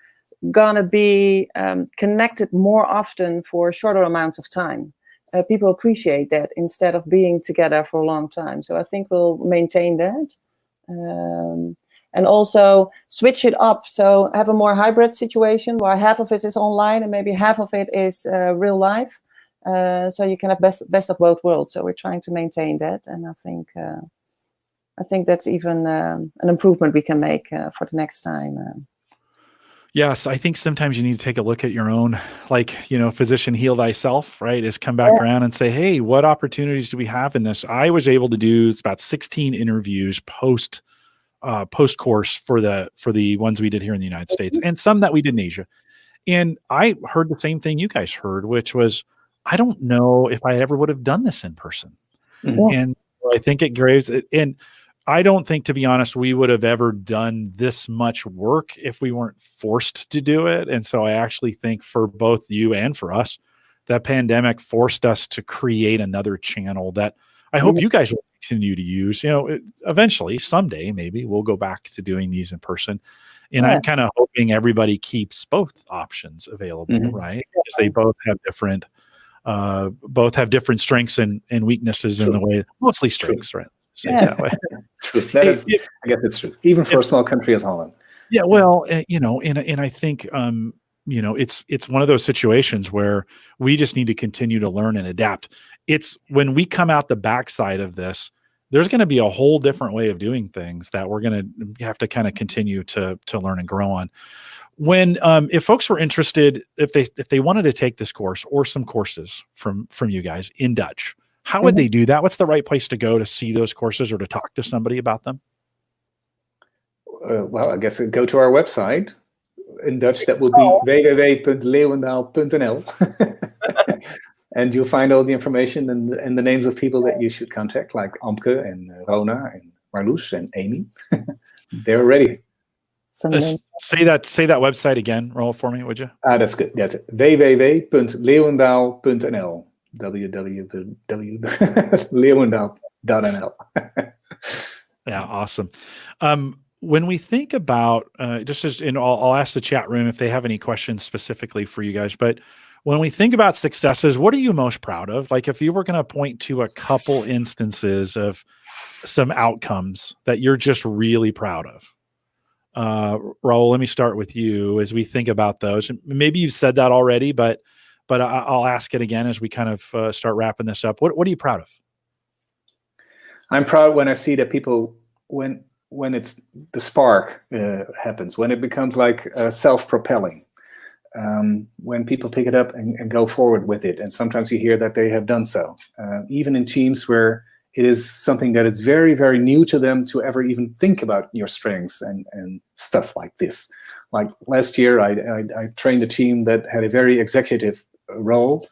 [SPEAKER 3] gonna be connected more often for shorter amounts of time. People appreciate that instead of being together for a long time. So I think we'll maintain that. And also switch it up. So have a more hybrid situation where half of it is online and maybe half of it is real life. So you can have best of both worlds. So we're trying to maintain that. And I think that's even an improvement we can make for the next time.
[SPEAKER 1] Yes, I think sometimes you need to take a look at your own, physician heal thyself, right? Is come back around and say, hey, what opportunities do we have in this? I was able to do about 16 interviews post course for the ones we did here in the United States, and some that we did in Asia. And I heard the same thing you guys heard, which was, I don't know if I ever would have done this in person. And I think it graves it. And I don't think, to be honest, we would have ever done this much work if we weren't forced to do it. And so I actually think for both you and for us, that pandemic forced us to create another channel that I hope you guys will continue to use. Eventually, someday, maybe we'll go back to doing these in person. And I'm kind of hoping everybody keeps both options available, right? Because they both have different strengths and weaknesses in the way, mostly strengths, right? That way.
[SPEAKER 2] True. I guess it's true. Even for a small country as Holland.
[SPEAKER 1] Yeah, well, and I think it's one of those situations where we just need to continue to learn and adapt. It's when we come out the backside of this, there's going to be a whole different way of doing things that we're going to have to kind of continue to learn and grow on. When if folks were interested, if they wanted to take this course or some courses from you guys in Dutch, how would they do that? What's the right place to go to see those courses or to talk to somebody about them?
[SPEAKER 2] Well, I guess go to our website, in Dutch, that would be www.leeuwendaal.nl. And you'll find all the information and the names of people that you should contact, like Amke and Rona and Marloes and Amy. They're ready.
[SPEAKER 1] Say that website again, Raoul, for me, would you?
[SPEAKER 2] That's good. That's it. www.leeuwendaal.nl. www.leeuwendaal.nl.
[SPEAKER 1] Yeah, awesome. When we think about I'll ask the chat room if they have any questions specifically for you guys, but when we think about successes, what are you most proud of? Like if you were going to point to a couple instances of some outcomes that you're just really proud of. Raoul, let me start with you as we think about those. Maybe you've said that already, but I'll ask it again as we kind of start wrapping this up. What are you proud of?
[SPEAKER 2] I'm proud when I see that people, when it's the spark happens, when it becomes like self-propelling, when people pick it up and go forward with it. And sometimes you hear that they have done so, even in teams where it is something that is very, very new to them to ever even think about your strengths and stuff like this. Like last year, I trained a team that had a very executive role,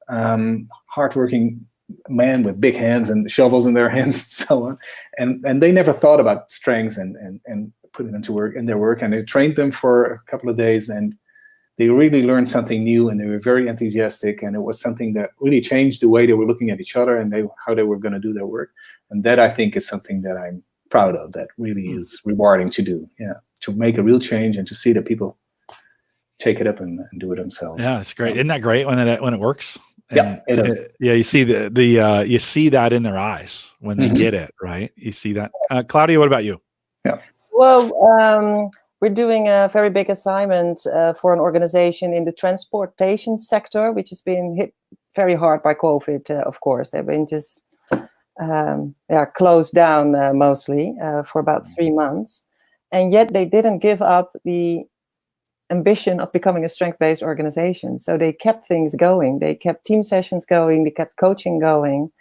[SPEAKER 2] hardworking man with big hands and shovels in their hands and so on. And they never thought about strengths and put it into work in their work. And I trained them for a couple of days, and they really learned something new, and they were very enthusiastic, and it was something that really changed the way they were looking at each other and how they were going to do their work. And that, I think, is something that I'm proud of, that really is rewarding to do, to make a real change and to see that people take it up and do it themselves.
[SPEAKER 1] Yeah, it's great. Isn't that great when it works?
[SPEAKER 2] Yeah, it is.
[SPEAKER 1] You see you see that in their eyes when they get it, right? You see that. Claudia, what about you?
[SPEAKER 2] Yeah.
[SPEAKER 3] Well, we're doing a very big assignment for an organization in the transportation sector, which has been hit very hard by COVID, of course. They've been just closed down mostly for about 3 months. And yet they didn't give up the ambition of becoming a strength-based organization. So they kept things going. They kept team sessions going. They kept coaching going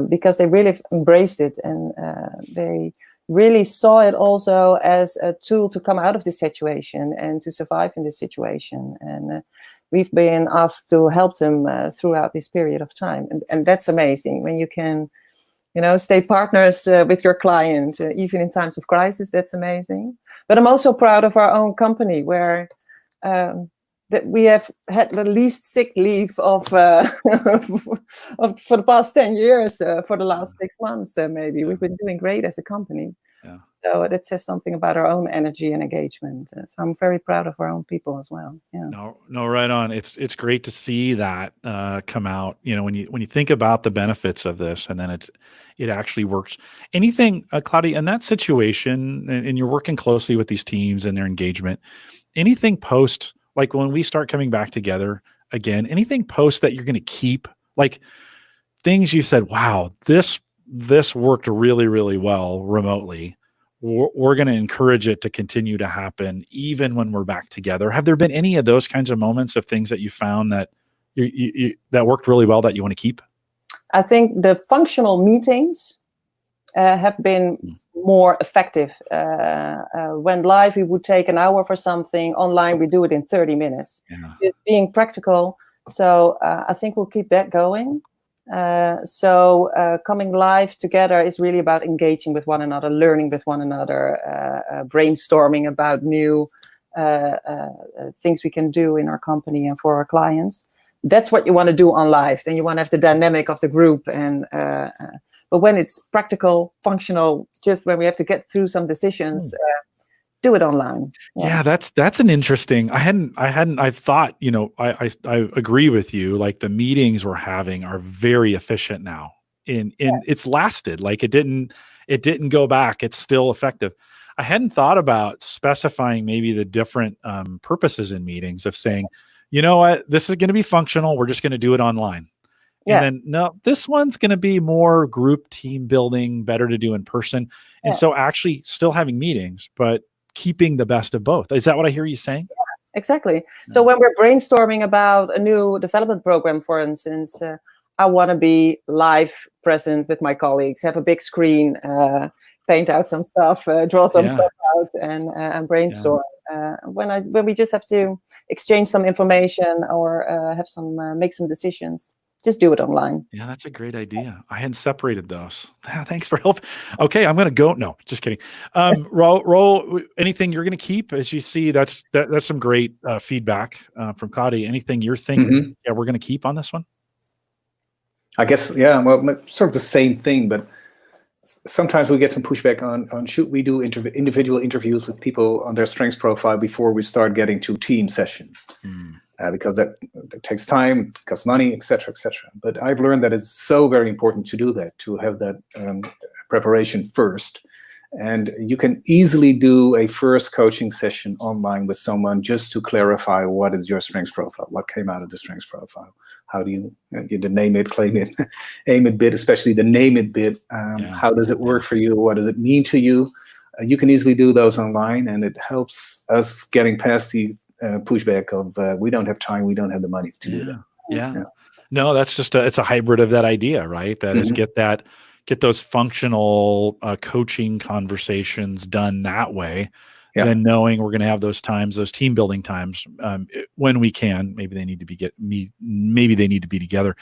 [SPEAKER 3] because they really embraced it. And they really saw it also as a tool to come out of this situation and to survive in this situation. And we've been asked to help them throughout this period of time. And that's amazing when you can, stay partners with your client, even in times of crisis. That's amazing. But I'm also proud of our own company, where that we have had the least sick leave of for the past 10 years, for the last 6 months, maybe. We've been doing great as a company.
[SPEAKER 1] Yeah.
[SPEAKER 3] So that says something about our own energy and engagement. So I'm very proud of our own people as well. Yeah.
[SPEAKER 1] No, right on. It's great to see that come out. When you think about the benefits of this, and then it actually works. Anything, Claudia, in that situation, and you're working closely with these teams and their engagement. Anything post, like when we start coming back together again, anything post that you're going to keep, like things you said, wow, this worked really, really well remotely. We're going to encourage it to continue to happen even when we're back together. Have there been any of those kinds of moments of things that you found that that worked really well that you want to keep?
[SPEAKER 3] I think the functional meetings have been more effective. When live, we would take an hour for something. Online, we do it in 30 minutes. Yeah. It's being practical. So I think we'll keep that going. So coming live together is really about engaging with one another, learning with one another, brainstorming about new things we can do in our company and for our clients. That's what you want to do on live. Then you want to have the dynamic of the group. And but when it's practical, functional, just when we have to get through some decisions, do it online.
[SPEAKER 1] Yeah, that's an interesting. I thought, I agree with you. Like the meetings we're having are very efficient now. It's lasted. Like it didn't go back. It's still effective. I hadn't thought about specifying maybe the different purposes in meetings of saying, you know what, this is going to be functional. We're just going to do it online. Yeah. And then no, this one's going to be more group team building, better to do in person. And so actually still having meetings, but keeping the best of both. Is that what I hear you saying?
[SPEAKER 3] Yeah, exactly. So when we're brainstorming about a new development program, for instance, I want to be live present with my colleagues, have a big screen, paint out some stuff, draw some stuff out and brainstorm. when we just have to exchange some information or have some make some decisions, just do it online.
[SPEAKER 1] Yeah, that's a great idea. I hadn't separated those. Thanks for help. Okay, I'm going to go. No, just kidding. Raoul, anything you're going to keep? As you see, that's some great feedback from Claudia. Anything you're thinking, yeah, we're going to keep on this one?
[SPEAKER 2] I guess, yeah, well, sort of the same thing, but sometimes we get some pushback on should we do individual interviews with people on their strengths profile before we start getting to team sessions. Because that takes time, costs money, etc., etc. But I've learned that it's so very important to do that, to have that preparation first. And you can easily do a first coaching session online with someone just to clarify what is your strengths profile, what came out of the strengths profile, how do you the name it, claim it, aim it bit, especially the name it bit. How does it work for you? What does it mean to you? You can easily do those online, and it helps us getting past the pushback of we don't have time, we don't have the money to do that.
[SPEAKER 1] Yeah. No, that's just it's a hybrid of that idea, right? That is get those functional coaching conversations done that way. Then knowing we're going to have those times, those team building times when we can. Maybe they need to be together.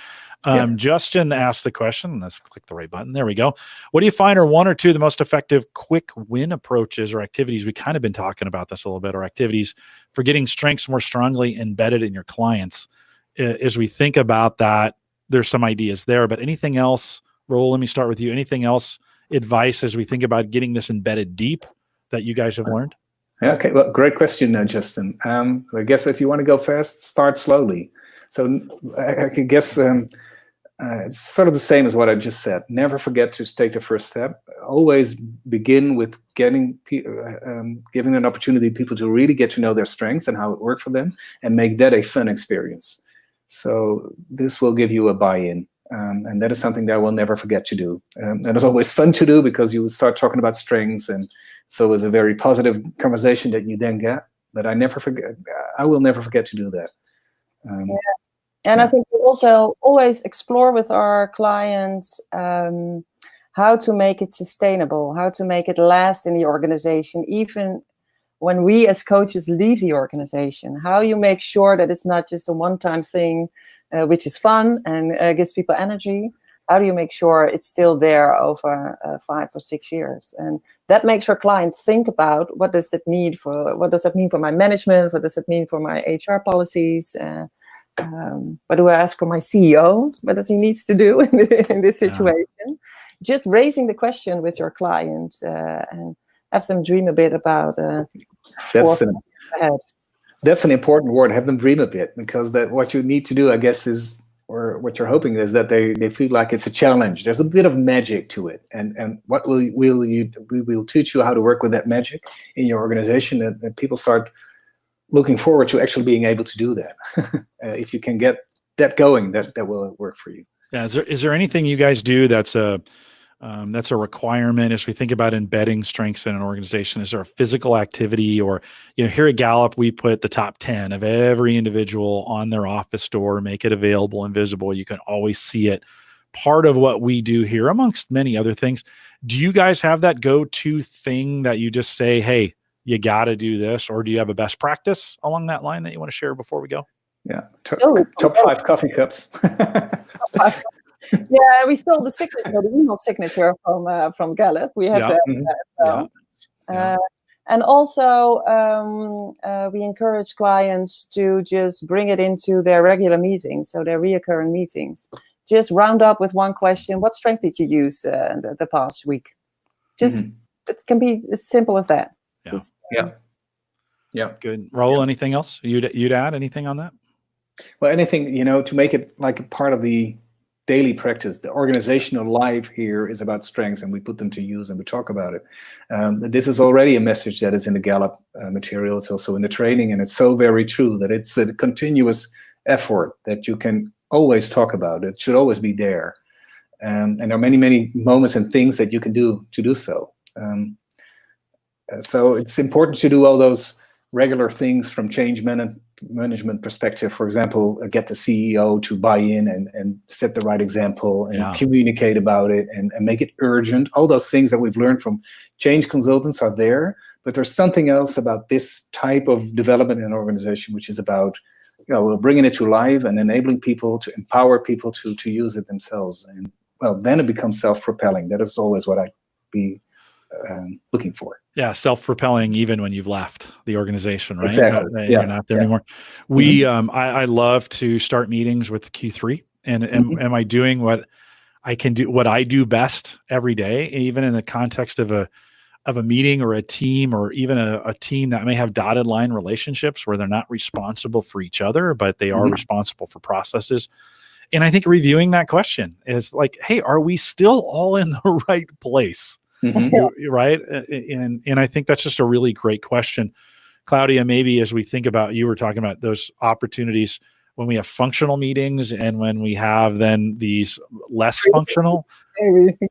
[SPEAKER 1] Justin asked the question. Let's click the right button. There we go. What do you find are one or two of the most effective quick win approaches or activities? We kind of been talking about this a little bit, or activities for getting strengths more strongly embedded in your clients. As we think about that, there's some ideas there, but anything else? Raoul, let me start with you. Anything else, advice as we think about getting this embedded deep that you guys have learned?
[SPEAKER 2] Okay, well, great question, Justin. I guess if you want to go fast, start slowly. So I guess it's sort of the same as what I just said. Never forget to take the first step. Always begin with giving an opportunity to people to really get to know their strengths and how it worked for them, and make that a fun experience. So this will give you a buy-in. And that is something that I will never forget to do. And it's always fun to do because you start talking about strengths, and so it's a very positive conversation that you then get. But I will never forget to do that.
[SPEAKER 3] And I think we also always explore with our clients how to make it sustainable, how to make it last in the organization, even when we as coaches leave the organization. How you make sure that it's not just a one-time thing, which is fun and gives people energy. How do you make sure it's still there over 5 or 6 years? And that makes your client think about what does that mean for my management? What does it mean for my HR policies? What do I ask for my CEO? What does he needs to do in this situation? Just raising the question with your client and have them dream a bit about
[SPEAKER 2] That's an important word. Have them dream a bit, because that what you need to do, I guess, is, or what you're hoping is that they feel like it's a challenge. There's a bit of magic to it, and what we will teach you how to work with that magic in your organization, that people start looking forward to actually being able to do that. If you can get that going, that will work for you.
[SPEAKER 1] Yeah. Is there anything you guys do that's a requirement as we think about embedding strengths in an organization? Is there a physical activity, or, here at Gallup, we put the top 10 of every individual on their office door, make it available and visible. You can always see it. Part of what we do here, amongst many other things. Do you guys have that go-to thing that you just say, hey, you got to do this? Or do you have a best practice along that line that you want to share before we go?
[SPEAKER 2] Yeah. Top 5 coffee cups.
[SPEAKER 3] Yeah, we stole the signature, the email signature from Gallup. We have that. And also, we encourage clients to just bring it into their regular meetings, so their reoccurring meetings. Just round up with one question: what strength did you use the past week? Just it can be as simple as that.
[SPEAKER 2] Yeah.
[SPEAKER 1] Good. Raoul, anything else you'd add? Anything on that?
[SPEAKER 2] Well, anything, to make it like a part of the daily practice. The organizational life here is about strengths, and we put them to use and we talk about it. This is already a message that is in the Gallup material. It's also in the training, and it's so very true that it's a continuous effort that you can always talk about. It should always be there. And there are many, many moments and things that you can do to do so. So it's important to do all those regular things from change management perspective. For example, get the CEO to buy in and set the right example and communicate about it and make it urgent. All those things that we've learned from change consultants are there, but there's something else about this type of development in an organization, which is about, we're bringing it to life and enabling people, to empower people to use it themselves. And well, then it becomes self-propelling. That is always what I'd be looking for.
[SPEAKER 1] Yeah, self-propelling even when you've left the organization, right?
[SPEAKER 2] Exactly.
[SPEAKER 1] You're not there anymore. We, I love to start meetings with Q3, and am I doing what I can do, what I do best every day, even in the context of a meeting or a team, or even a team that may have dotted line relationships where they're not responsible for each other, but they are responsible for processes. And I think reviewing that question is like, hey, are we still all in the right place? Right. And I think that's just a really great question. Claudia, maybe as we think about, you were talking about those opportunities when we have functional meetings and when we have then these less functional.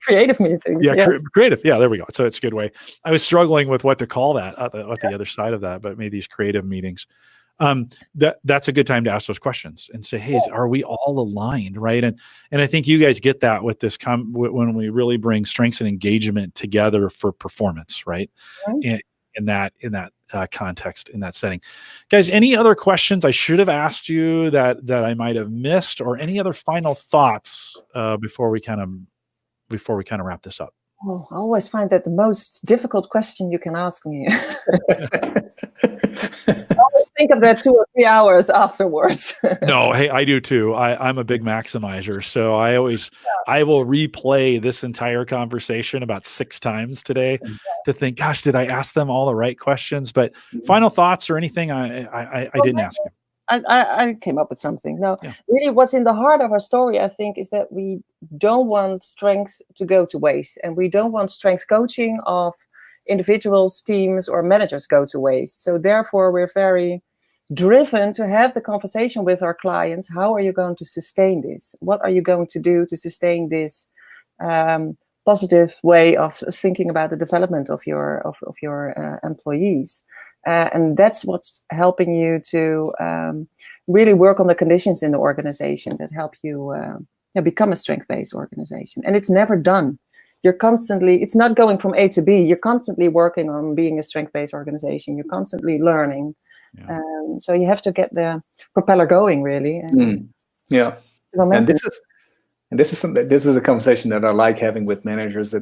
[SPEAKER 3] Creative meetings.
[SPEAKER 1] Yeah, creative. Yeah, there we go. So it's a good way. I was struggling with what to call that at the other side of that, but maybe these creative meetings. That's a good time to ask those questions and say, hey, are we all aligned, right? And I think you guys get that with this when we really bring strengths and engagement together for performance, right? In that context, in that setting. Guys, any other questions I should have asked you that I might have missed, or any other final thoughts before we kind of wrap this up?
[SPEAKER 3] Oh, I always find that the most difficult question you can ask me. I always think of that 2 or 3 hours afterwards.
[SPEAKER 1] No, hey, I do too. I'm a big maximizer. So I will replay this entire conversation about 6 times today to think, gosh, did I ask them all the right questions? But final thoughts or anything I didn't ask you?
[SPEAKER 3] I came up with something. No, really what's in the heart of our story, I think, is that we don't want strength to go to waste, and we don't want strength coaching of individuals, teams, or managers go to waste. So therefore, we're very driven to have the conversation with our clients. How are you going to sustain this? What are you going to do to sustain this positive way of thinking about the development of your employees? And that's what's helping you to really work on the conditions in the organization that help you become a strength-based organization. And it's never done. It's not going from A to B. You're constantly working on being a strength-based organization. You're constantly learning. So you have to get the propeller going, really. And
[SPEAKER 2] this is a conversation that I like having with managers,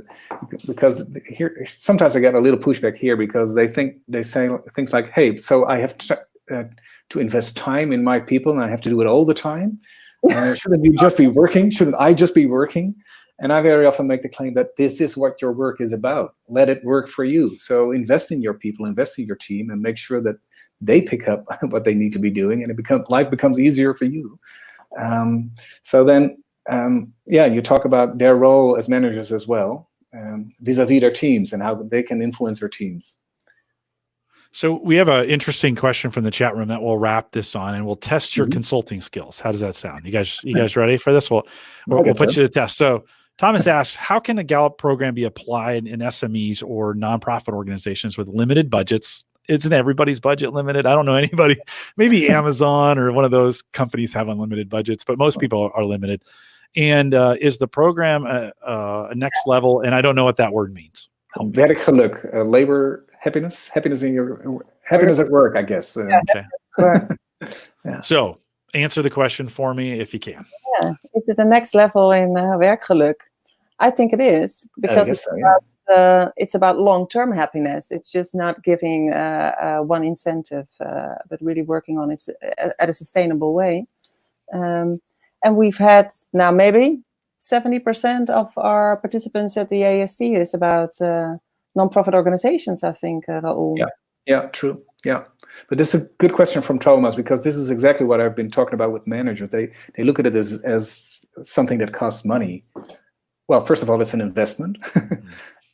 [SPEAKER 2] because here sometimes I get a little pushback here because they say things like, hey, so I have to invest time in my people and I have to do it all the time. Shouldn't you just be working? Shouldn't I just be working? And I very often make the claim that this is what your work is about. Let it work for you. So invest in your people, invest in your team, and make sure that they pick up what they need to be doing, and life becomes easier for you. So then, you talk about their role as managers as well, vis-a-vis their teams and how they can influence their teams.
[SPEAKER 1] So we have an interesting question from the chat room that we'll wrap this on, and we'll test your consulting skills. How does that sound? You guys ready for this? We'll put you to test. So Thomas asks, how can a Gallup program be applied in SMEs or nonprofit organizations with limited budgets? Isn't everybody's budget limited? I don't know anybody. Maybe Amazon or one of those companies have unlimited budgets, but most people are limited. And is the program a next level? And I don't know what that word means.
[SPEAKER 2] Werk geluk, labor happiness in your happiness at work, I guess.
[SPEAKER 1] Okay. So answer the question for me if you can.
[SPEAKER 3] Yeah, is it the next level in werkgeluk? I think it is, because it's about long-term happiness. It's just not giving one incentive, but really working on it at a sustainable way. And we've had now maybe 70% of our participants at the ASC is about non-profit organizations, I think, Raoul.
[SPEAKER 2] Yeah, true. Yeah, but this is a good question from Thomas, because this is exactly what I've been talking about with managers. They look at it as something that costs money. Well, first of all, it's an investment.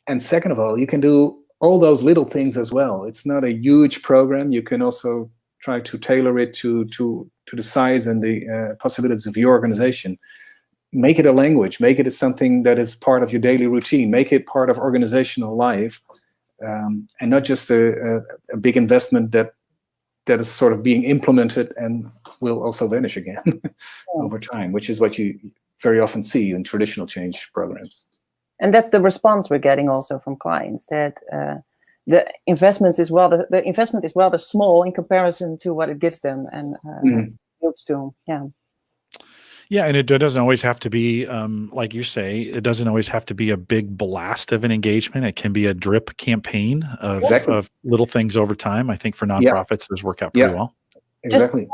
[SPEAKER 2] And second of all, you can do all those little things as well. It's not a huge program. You can also try to tailor it to the size and the possibilities of your organization. Make it a language. Make it something that is part of your daily routine. Make it part of organizational life, and not just a big investment that is sort of being implemented and will also vanish again over time, which is what you very often see in traditional change programs.
[SPEAKER 3] And that's the response we're getting also from clients, that the investments is the investment is rather small in comparison to what it gives them and yields to them. Yeah.
[SPEAKER 1] Yeah, and it doesn't always have to be, like you say, it doesn't always have to be a big blast of an engagement. It can be a drip campaign of little things over time. I think for nonprofits, those work out pretty well.
[SPEAKER 2] Exactly.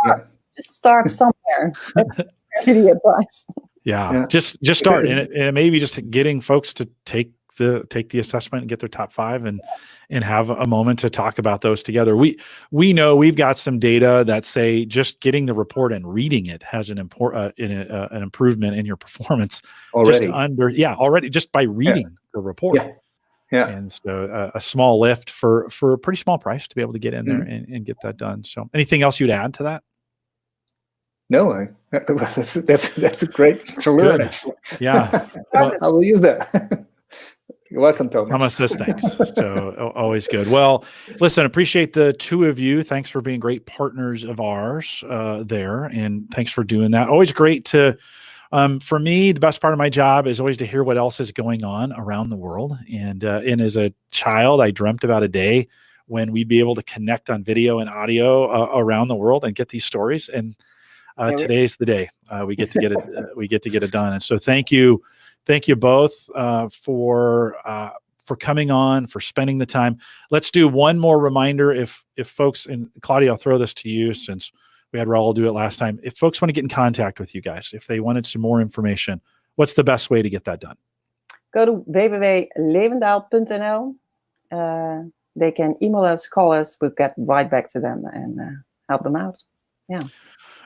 [SPEAKER 3] Just start somewhere. That's really advice.
[SPEAKER 1] Yeah. Just start, and it may be just getting folks to take the assessment and get their top 5 and have a moment to talk about those together. We know we've got some data that say just getting the report and reading it has an improvement in your performance
[SPEAKER 2] already.
[SPEAKER 1] Already just by reading the report.
[SPEAKER 2] Yeah.
[SPEAKER 1] And so a small lift for a pretty small price to be able to get in there and get that done. So anything else you'd add to that?
[SPEAKER 2] No, that's great to learn. Actually.
[SPEAKER 1] Yeah.
[SPEAKER 2] I will use that. You're welcome, Thomas.
[SPEAKER 1] Thomas says thanks. So always good. Well, listen, appreciate the two of you. Thanks for being great partners of ours there. And thanks for doing that. Always great to, for me, the best part of my job is always to hear what else is going on around the world. And as a child, I dreamt about a day when we'd be able to connect on video and audio around the world and get these stories. And today's the day we get to get it. We get to get it done. And so thank you both for coming on, for spending the time. Let's do one more reminder. If folks, and Claudia, I'll throw this to you since we had Raoul do it last time. If folks want to get in contact with you guys, if they wanted some more information, what's the best way to get that done?
[SPEAKER 3] Go to www.leeuwendaal.nl. They can email us, call us. We'll get right back to them and help them out. Yeah.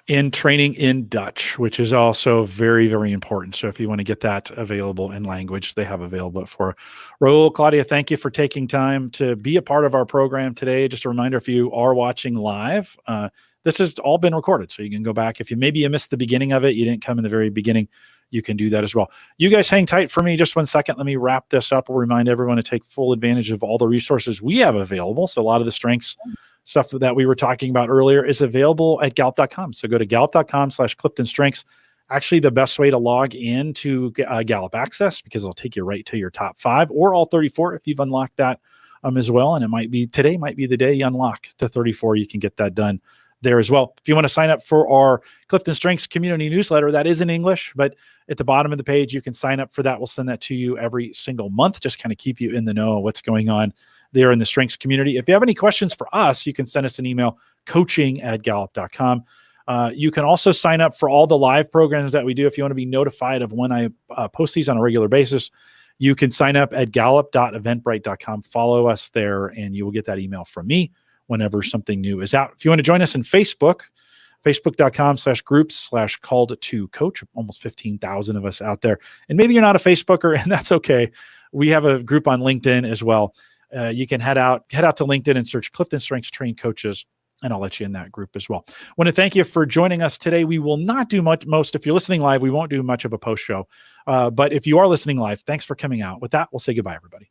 [SPEAKER 1] In training in Dutch, which is also very, very important. So if you want to get that available in language, they have available for Raoul. Claudia, thank you for taking time to be a part of our program today. Just a reminder, if you are watching live, this has all been recorded. So you can go back. If you missed the beginning of it, you didn't come in the very beginning, you can do that as well. You guys hang tight for me just 1 second. Let me wrap this up. We'll remind everyone to take full advantage of all the resources we have available. So a lot of the strengths stuff that we were talking about earlier is available at Gallup.com. So go to Gallup.com/CliftonStrengths. Actually, the best way to log in to Gallup Access, because it'll take you right to your top 5 or all 34 if you've unlocked that as well. And today might be the day you unlock to 34. You can get that done there as well. If you want to sign up for our Clifton Strengths community newsletter, that is in English, but at the bottom of the page, you can sign up for that. We'll send that to you every single month, just kind of keep you in the know of what's going on there in the strengths community. If you have any questions for us, you can send us an email, coaching@gallup.com. You can also sign up for all the live programs that we do. If you want to be notified of when I post these on a regular basis, you can sign up at gallup.eventbrite.com. Follow us there, and you will get that email from me whenever something new is out. If you want to join us in Facebook, facebook.com/groups/called-to-coach, almost 15,000 of us out there. And maybe you're not a Facebooker, and that's okay. We have a group on LinkedIn as well. You can head out to LinkedIn and search Clifton Strengths Trained Coaches, and I'll let you in that group as well. I want to thank you for joining us today. We will not do most. If you're listening live, we won't do much of a post show. But if you are listening live, thanks for coming out. With that, we'll say goodbye, everybody.